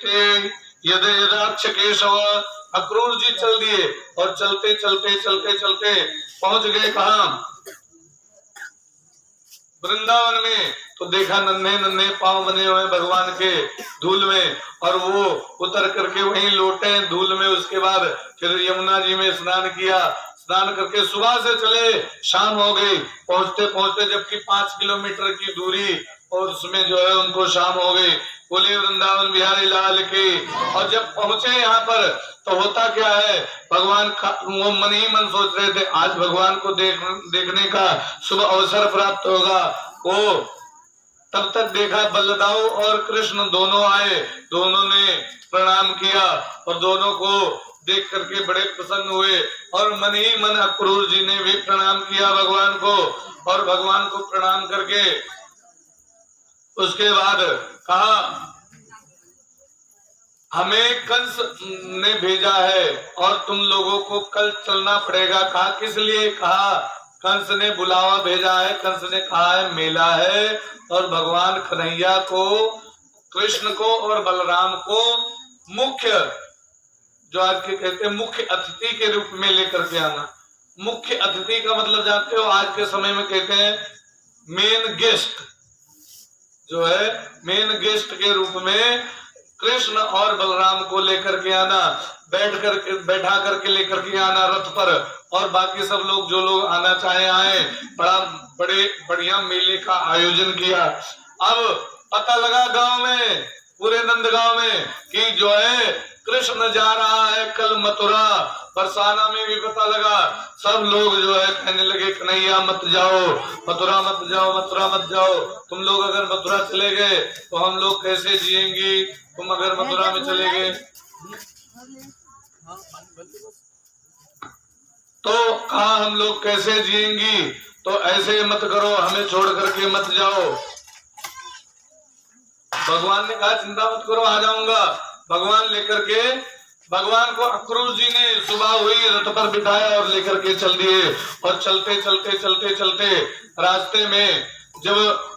यद यदाक्ष केशव, अक्रूर जी चल दिए और चलते चलते चलते चलते पहुंच गए कहा, वृंदावन में। तो देखा नन्हे नन्हे पांव बने हुए भगवान के धूल में, और वो उतर करके वहीं लौटे धूल में। उसके बाद फिर यमुना जी में स्नान किया, स्नान करके सुबह से चले, शाम हो गई पहुंचते पहुंचते, जबकि 5 किलोमीटर की दूरी, और उसमें जो है उनको शाम हो गई। बोले वृंदावन बिहारी लाल की। और जब पहुंचे यहाँ पर तो होता क्या है, भगवान वो मन ही मन सोच रहे थे आज भगवान को देखने का शुभ अवसर प्राप्त होगा। वो तब तक देखा बलदाऊ और कृष्ण दोनों आए, दोनों ने प्रणाम किया और दोनों को देख करके बड़े प्रसन्न हुए। और मन ही मन अक्रूर जी ने भी प्रणाम किया भगवान को, और भगवान को प्रणाम करके उसके बाद कहा, हमें कंस ने भेजा है और तुम लोगों को कल चलना पड़ेगा। कहा किस लिए? कहा कंस ने बुलावा भेजा है। कंस ने कहा है मेला है, और भगवान कन्हैया को, कृष्ण को और बलराम को मुख्य, जो आज के कहते हैं मुख्य अतिथि के रूप में लेकर के आना। मुख्य अतिथि का मतलब जानते हो, आज के समय में कहते हैं मेन गेस्ट, जो है मेन गेस्ट के रूप में कृष्ण और बलराम को लेकर के आना, बैठा करके लेकर के आना रथ पर, और बाकी सब लोग जो लोग आना चाहे आए। बड़े बढ़िया मेले का आयोजन किया। अब पता लगा गांव में, पूरे नंदगांव में, कि जो है कृष्ण जा रहा है कल मथुरा। बरसाना में भी पता लगा, सब लोग जो है कहने लगे कन्हैया मत जाओ, मथुरा मत जाओ, मथुरा मत जाओ। तुम लोग अगर मथुरा चले गए तो हम लोग कैसे जिएंगे, तुम अगर मथुरा में चले गए तो कहा हम लोग कैसे जिएंगी, तो ऐसे मत करो, हमें छोड़ करके मत जाओ। भगवान ने कहा चिंता मत करो, आ जाऊंगा। भगवान लेकर के, भगवान को अक्रूर जी ने सुबह हुई रथ पर बिठाया और लेकर के चल दिए। और चलते चलते चलते चलते रास्ते में जब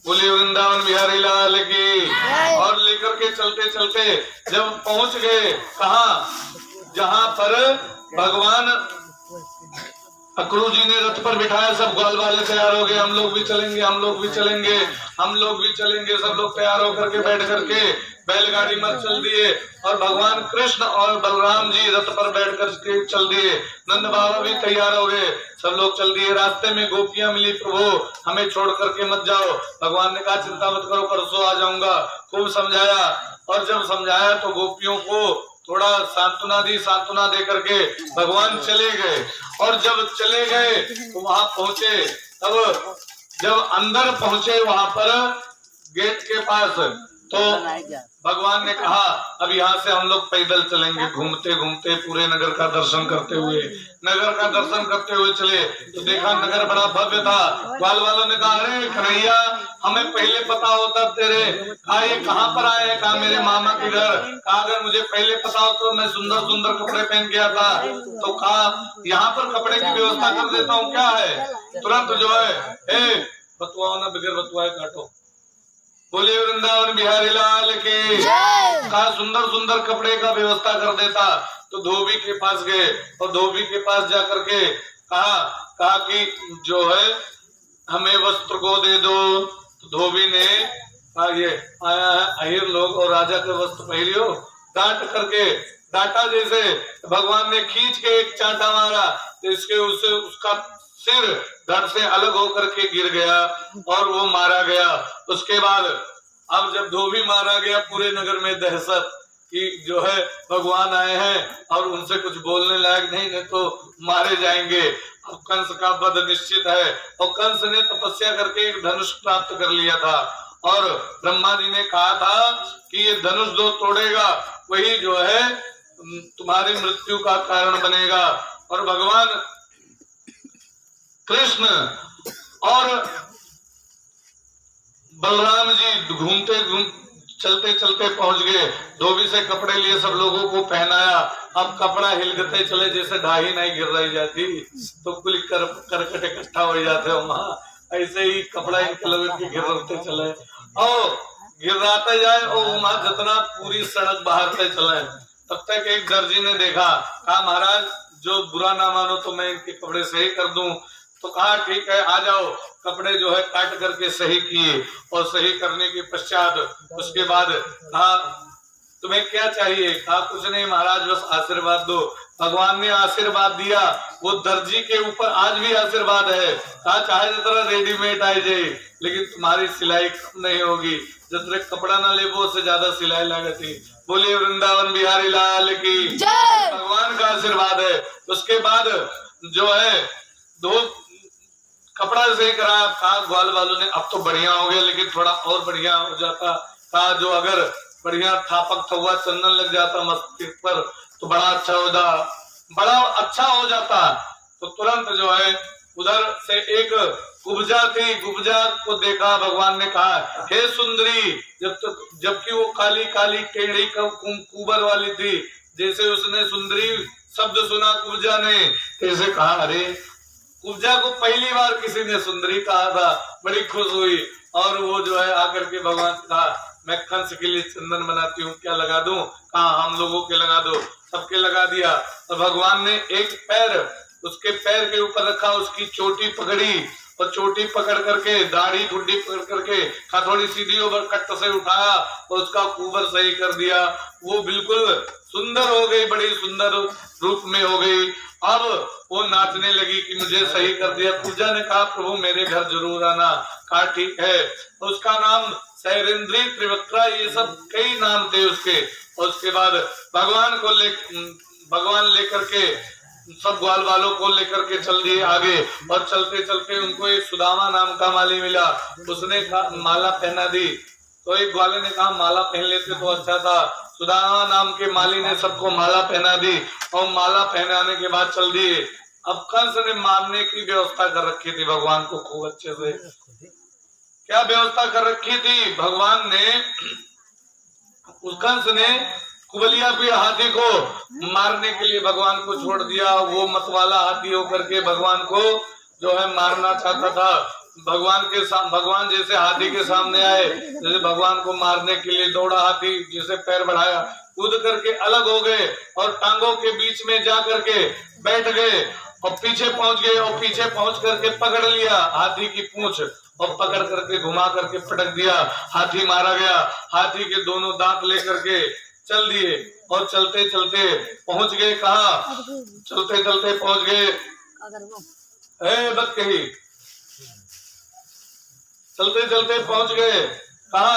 बोले वृंदावन बिहारी लाल की। और लेकर के चलते चलते जब पहुंच गए कहा, जहां पर भगवान अक्रूर जी ने रथ पर बिठाया, सब ग्वाल वाले तैयार हो गए, हम लोग भी चलेंगे, हम लोग भी चलेंगे, हम लोग भी चलेंगे। सब लोग तैयार होकर के बैठ करके बैलगाड़ी में चल दिए, और भगवान कृष्ण और बलराम जी रथ पर बैठ कर चल दिए। नंद बाबा भी तैयार हो गए, सब लोग चल दिए। रास्ते में गोपियां मिली, प्रभु हमें छोड़ करके मत जाओ। भगवान ने कहा चिंता मत करो, परसों आ जाऊंगा। खूब समझाया, और जब समझाया तो गोपियों को थोड़ा सांत्वना दी, सांत्वना दे करके भगवान चले गए। और जब चले गए तो वहां पहुंचे, तब जब अंदर पहुंचे वहां पर गेट के पास, तो भगवान ने कहा अब यहाँ से हम लोग पैदल चलेंगे, घूमते घूमते पूरे नगर का दर्शन करते हुए, नगर का दर्शन करते हुए चले। तो देखा नगर बड़ा भव्य था। ग्वाल वालों ने कहा अरे कन्हैया, हमें पहले पता होता तेरे। कहा ये कहाँ पर आए हैं? कहा मेरे मामा के घर। कहा अगर मुझे पहले पता हो तो मैं सुंदर सुंदर कपड़े पहन गया था। तो कहा यहाँ पर कपड़े की व्यवस्था कर देता हूँ, क्या है? तुरंत जो है बतुआओ ना, बगैर बतुआए काटो। बोले वृंदावन बिहारी लाल के। कहा सुंदर सुंदर कपड़े का व्यवस्था कर देता। तो धोबी के पास गए, और धोबी के पास जाकर के कहा कि जो है हमें वस्त्र को दे दो। तो धोबी ने कहा ये आया है अहिर लोग और राजा के वस्त्र पहरियो। डांट करके डांटा, जैसे भगवान ने खींच के एक चांटा मारा, तो इसके उससे उसका सिर धड़ से अलग होकर के गिर गया और वो मारा गया। उसके बाद अब जब धोबी मारा गया, पूरे नगर में दहशत कि जो है भगवान आए हैं और उनसे कुछ बोलने लायक नहीं तो मारे जाएंगे। अब कंस का वध निश्चित है, और कंस ने तपस्या करके एक धनुष प्राप्त कर लिया था, और ब्रह्मा जी ने कहा था कि ये धनुष जो तोड़ेगा वही जो है तुम्हारी मृत्यु का कारण बनेगा। और भगवान कृष्ण और बलराम जी घूमते चलते चलते पहुंच गए, धोबी से कपड़े लिए, सब लोगों को पहनाया। अब कपड़ा हिलगते चले, जैसे ढाही नहीं गिर रही जाती तो कुल करकट इकट्ठा हो जाते हो वहां, ऐसे ही कपड़ा इनके लोगों के गिरते चले और गिराते जाए और वहां जितना पूरी सड़क बाहरते चले। तब तक एक दर्जी ने देखा, कहा महाराज जो बुरा ना मानो तो मैं इनके कपड़े सही कर दूं। तो कहा ठीक है आ जाओ। कपड़े जो है काट करके सही किए और सही करने के पश्चात उसके बाद कहा तुम्हें क्या चाहिए? कहा कुछ नहीं महाराज बस आशीर्वाद दो। भगवान ने आशीर्वाद दिया, वो दर्जी के ऊपर आज भी आशीर्वाद है। कहा चाहे जितना रेडीमेड आ जाए लेकिन तुम्हारी सिलाई कम नहीं होगी, जितने कपड़ा ना ले वो से ज्यादा सिलाई लगती। बोलिए वृंदावन बिहारी लाल की जय। भगवान का आशीर्वाद है। उसके बाद जो है दो कपड़ा सही कराया। कहा ग्वाल वालों ने अब तो बढ़िया हो गया लेकिन थोड़ा और बढ़िया हो जाता। कहा जो अगर बढ़िया थापक थवा चंदन लग जाता मस्तिष्क पर तो बड़ा अच्छा हो जाता। तो तुरंत जो है उधर से एक कुब्जा थी, कुब्जा को देखा। भगवान ने कहा हे सुंदरी, जबकि वो काली काली टेढ़ी कुबर वाली थी। जैसे उसने सुंदरी शब्द सुना कुब्जा ने, कैसे कहा अरे कुब्जा को पहली बार किसी ने सुंदरी कहा था, बड़ी खुश हुई। और वो जो है आकर के भगवान से कहा मैं कंस के लिए चंदन बनाती हूँ, क्या लगा दूं? कहा हम लोगों के लगा दो। सबके लगा दिया। और भगवान ने एक पैर उसके पैर के ऊपर रखा, उसकी चोटी पकड़ी और चोटी पकड़ करके दाढ़ी ठुड्डी पकड़ करके हथौड़ी सीधी ऊपर कट्ट से उठाया और उसका कुबर सही कर दिया। वो बिल्कुल सुंदर हो गई, बड़ी सुंदर रूप में हो गई। अब वो नाचने लगी कि मुझे सही कर दिया। पूजा ने कहा प्रभु मेरे घर जरूर आना। कहा ठीक है। उसका नाम शैरेंद्री, त्रिवक्रा, ये सब कई नाम थे उसके। और उसके बाद भगवान लेकर के सब ग्वाल वालों को लेकर के चल दिए आगे। और चलते चलते उनको एक सुदामा नाम का माली मिला, उसने माला पहना दी। तो एक ग्वाले ने कहा माला पहन लेते तो अच्छा था। सुदामा नाम के माली ने सबको माला पहना दी और माला पहनाने के बाद चल दिए। अब कंस ने मारने की व्यवस्था कर रखी थी भगवान को खूब अच्छे से। क्या व्यवस्था कर रखी थी भगवान ने? उस कंस ने कुबलिया पे हाथी को मारने के लिए भगवान को छोड़ दिया। वो मतवाला हाथी होकर के भगवान को जो है मारना चाहता था। भगवान जैसे हाथी के सामने आए, जैसे भगवान को मारने के लिए दौड़ा हाथी, जैसे पैर बढ़ाया, कूद करके अलग हो गए और टांगों के बीच में जा करके बैठ गए और पीछे पहुंच गए। और पीछे पहुंच करके पकड़ लिया हाथी की पूंछ और पकड़ करके घुमा करके पटक दिया। हाथी मारा गया। हाथी के दोनों दांत लेकर के चल दिए और चलते चलते पहुंच गए। कहा? चलते चलते पहुंच गए कही चलते चलते पहुंच गए कहा?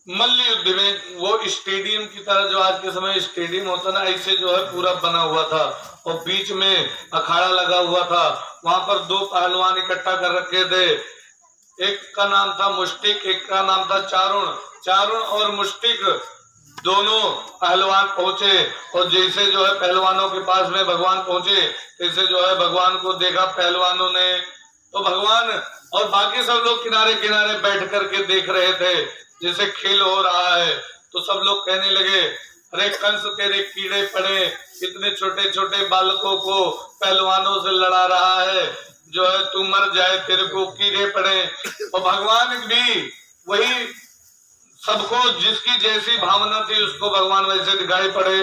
मल्ल युद्ध में। वो स्टेडियम की तरह जो आज के समय स्टेडियम होता ना, ऐसे जो है पूरा बना हुआ था और बीच में अखाड़ा लगा हुआ था। वहां पर दो पहलवान इकट्ठा कर रखे थे। एक का नाम था मुष्टिक, एक का नाम था चारुण। चारुण और मुष्टिक दोनों पहलवान पहुंचे और जैसे जो है पहलवानों के पास में भगवान पहुंचे, जैसे जो है भगवान को देखा पहलवानों ने, तो भगवान और बाकी सब लोग किनारे किनारे बैठ करके देख रहे थे जैसे खेल हो रहा है। तो सब लोग कहने लगे अरे कंस तेरे कीड़े पड़े, इतने छोटे छोटे बालकों को पहलवानों से लड़ा रहा है, जो है तू मर जाए, तेरे को कीड़े पड़े। और भगवान भी वही सबको जिसकी जैसी भावना थी उसको भगवान वैसे दिखाई पड़े।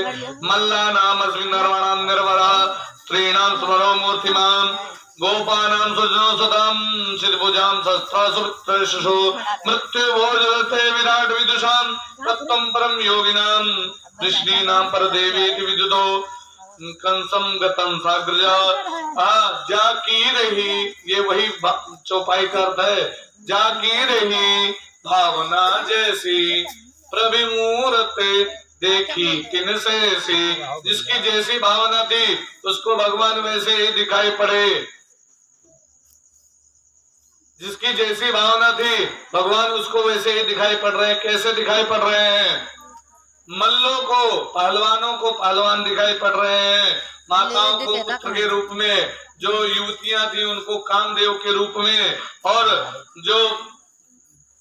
मल्ला नाम अस्मिन् नर्मणाम निर्वरा स्त्रीणाम स्मरो मूर्तिमान गोपानाम सुजनो सदाम सिद्धभुजाम सहस्रासुरशो मृत्यु भोजते विराट विदुषाम तत्त्वं परम योगिनाम ऋषीणाम परदेवी विदुतो कंसम गतम साग्रजा। जाकी रही, ये वही चौपाई का अर्थ है। जाकी रही भावना जैसी प्रभिमूर्त देखी किन से सी। जिसकी जैसी भावना थी उसको भगवान वैसे ही दिखाई पड़े। जिसकी जैसी भावना थी भगवान उसको वैसे ही दिखाई पड़ रहे हैं। कैसे दिखाई पड़ रहे हैं? मल्लों को, पहलवानों को पहलवान दिखाई पड़ रहे हैं, माताओं को पुत्र के रूप में, जो युवतियां थी उनको कामदेव के रूप में, और जो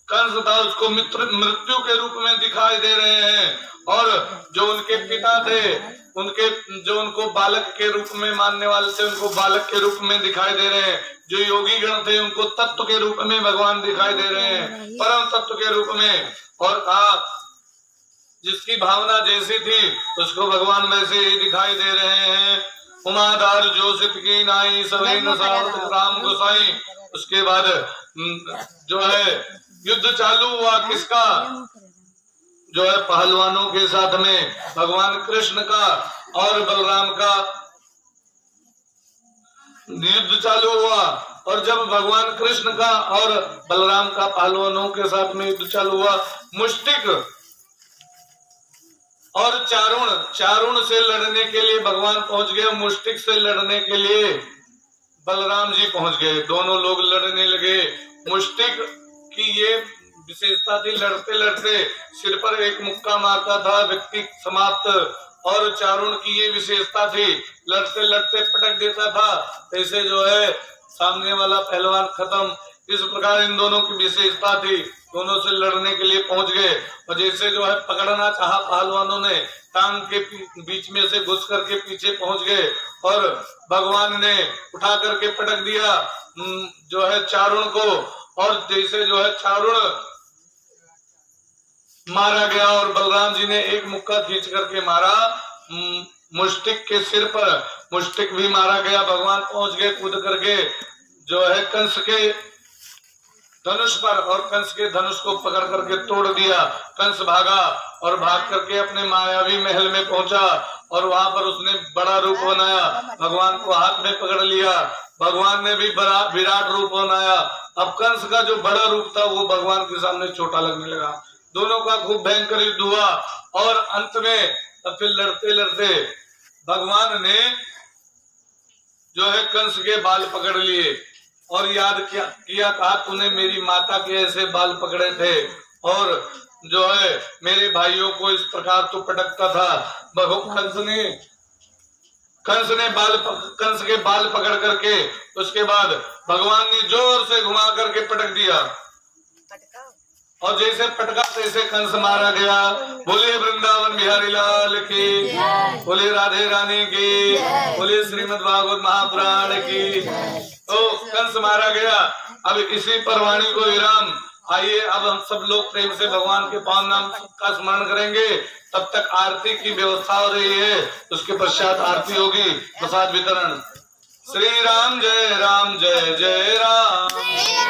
कंस था उसको मृत्यु के रूप में दिखाई दे रहे हैं, और जो उनके पिता थे उनके जो उनको बालक के रूप में मानने वाले थे उनको बालक के रूप में दिखाई दे रहे हैं, जो योगी गण थे उनको तत्व के रूप में भगवान दिखाई दे रहे हैं, परम तत्व के रूप में। और कहा जिसकी भावना जैसी थी उसको भगवान वैसे ही दिखाई दे रहे हैं। उमादार जोशित की नाई सवे न सावत राम गोसाई। उसके बाद जो है युद्ध चालू हुआ किसका, जो है पहलवानों के साथ में भगवान कृष्ण का और बलराम का युद्ध चालू हुआ। और जब भगवान कृष्ण का और बलराम का पहलवानों के साथ में युद्ध चालू हुआ, मुष्टिक और चारुण से लड़ने के लिए भगवान पहुंच गए, मुष्टिक से लड़ने के लिए बलराम जी पहुंच गए। दोनों लोग लड़ने लगे। मुष्टिक की ये विशेषता थी, लड़ते लड़ते सिर पर एक मुक्का मारता था व्यक्ति समाप्त। और चारुण की ये विशेषता थी, लड़ते लड़ते पटक देता था, ऐसे जो है सामने वाला पहलवान खत्म। इस प्रकार इन दोनों की विशेषता थी, दोनों से लड़ने के लिए पहुंच गए। और जैसे जो है पकड़ना चाहा पहलवानों ने, टांग के बीच में से घुस करके पीछे पहुंच गए और भगवान ने उठा करके पटक दिया जो है चारुण को। और जैसे जो है चारुण मारा गया और बलराम जी ने एक मुक्का खींच करके मारा मुष्टिक के सिर पर, मुष्टिक भी मारा गया। भगवान पहुंच गए कूद करके जो है कंस के धनुष पर, और कंस के धनुष को पकड़ करके तोड़ दिया। कंस भागा और भाग करके अपने मायावी महल में पहुंचा और वहां पर उसने बड़ा रूप बनाया, भगवान को हाथ में पकड़ लिया। भगवान ने भी बड़ा विराट रूप बनाया। अब कंस का जो बड़ा रूप था वो भगवान के सामने छोटा लगने लगा। दोनों का खूब भयंकर युद्ध हुआ और अंत में तब फिर लड़ते लड़ते भगवान ने जो है कंस के बाल पकड़ लिए और याद किया कहा तूने मेरी माता के ऐसे बाल पकड़े थे और जो है मेरे भाइयों को इस प्रकार तो पटकता था। कंस के बाल पकड़ करके उसके बाद भगवान ने जोर से घुमा करके पटक दिया और जैसे पटका तैसे कंस मारा गया। बोले वृंदावन बिहारी लाल की, बोले राधे रानी की, बोले श्रीमद् भागवत महापुराण की। तो कंस मारा गया। अब इसी पर वाणी को विराम। आइए अब हम सब लोग प्रेम से भगवान के पावन नाम का स्मरण करेंगे। तब तक आरती की व्यवस्था हो रही है, उसके पश्चात आरती होगी, प्रसाद वितरण। श्री राम जय जय राम।